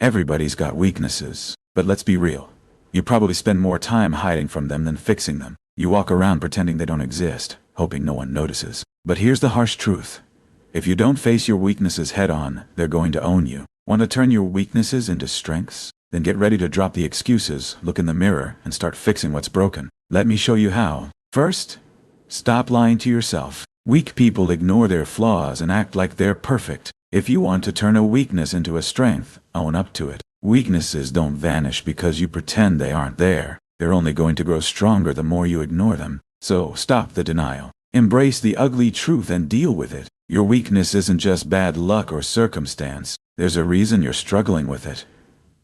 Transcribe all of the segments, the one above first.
Everybody's got weaknesses. But let's be real. You probably spend more time hiding from them than fixing them. You walk around pretending they don't exist, hoping no one notices. But here's the harsh truth. If you don't face your weaknesses head on, they're going to own you. Want to turn your weaknesses into strengths? Then get ready to drop the excuses, look in the mirror, and start fixing what's broken. Let me show you how. First, stop lying to yourself. Weak people ignore their flaws and act like they're perfect. If you want to turn a weakness into a strength, own up to it. Weaknesses don't vanish because you pretend they aren't there. They're only going to grow stronger the more you ignore them. So stop the denial. Embrace the ugly truth and deal with it. Your weakness isn't just bad luck or circumstance. There's a reason you're struggling with it.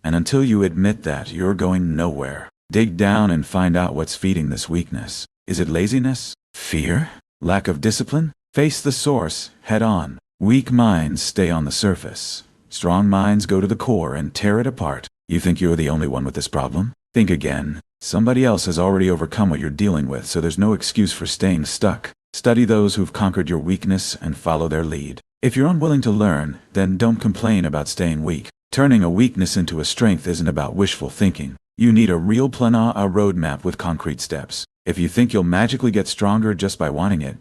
And until you admit that, you're going nowhere. Dig down and find out what's feeding this weakness. Is it laziness? Fear? Lack of discipline? Face the source, head on. Weak minds stay on the surface. Strong minds go to the core and tear it apart. You think you're the only one with this problem? Think again. Somebody else has already overcome what you're dealing with, so there's no excuse for staying stuck. Study those who've conquered your weakness and follow their lead. If you're unwilling to learn, then don't complain about staying weak. Turning a weakness into a strength isn't about wishful thinking. You need a real plan, a roadmap with concrete steps. If you think you'll magically get stronger just by wanting it,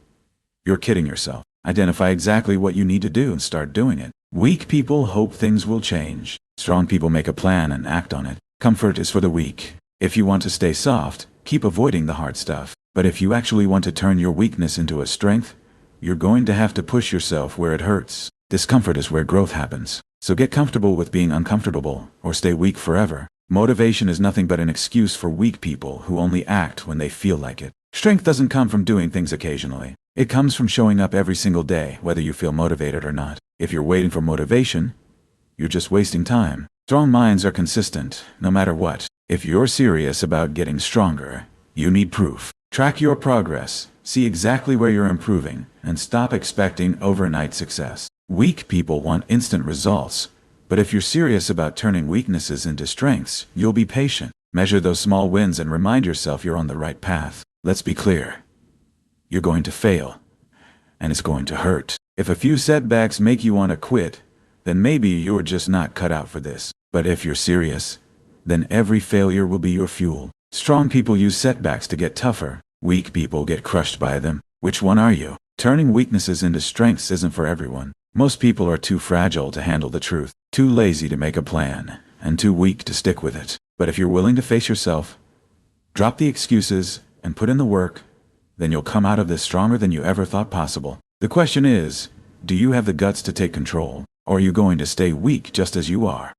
you're kidding yourself. Identify exactly what you need to do and start doing it. Weak people hope things will change. Strong people make a plan and act on it. Comfort is for the weak. If you want to stay soft, keep avoiding the hard stuff. But if you actually want to turn your weakness into a strength, you're going to have to push yourself where it hurts. Discomfort is where growth happens. So get comfortable with being uncomfortable, or stay weak forever. Motivation is nothing but an excuse for weak people who only act when they feel like it. Strength doesn't come from doing things occasionally. It comes from showing up every single day, whether you feel motivated or not. If you're waiting for motivation, you're just wasting time. Strong minds are consistent, no matter what. If you're serious about getting stronger, you need proof. Track your progress, see exactly where you're improving, and stop expecting overnight success. Weak people want instant results, but if you're serious about turning weaknesses into strengths, you'll be patient. Measure those small wins and remind yourself you're on the right path. Let's be clear. You're going to fail, and it's going to hurt. If a few setbacks make you want to quit, then maybe you're just not cut out for this. But if you're serious, then every failure will be your fuel. Strong people use setbacks to get tougher. Weak people get crushed by them. Which one are you? Turning weaknesses into strengths isn't for everyone. Most people are too fragile to handle the truth, too lazy to make a plan, and too weak to stick with it. But if you're willing to face yourself, drop the excuses, and put in the work, then you'll come out of this stronger than you ever thought possible. The question is, do you have the guts to take control, or are you going to stay weak just as you are?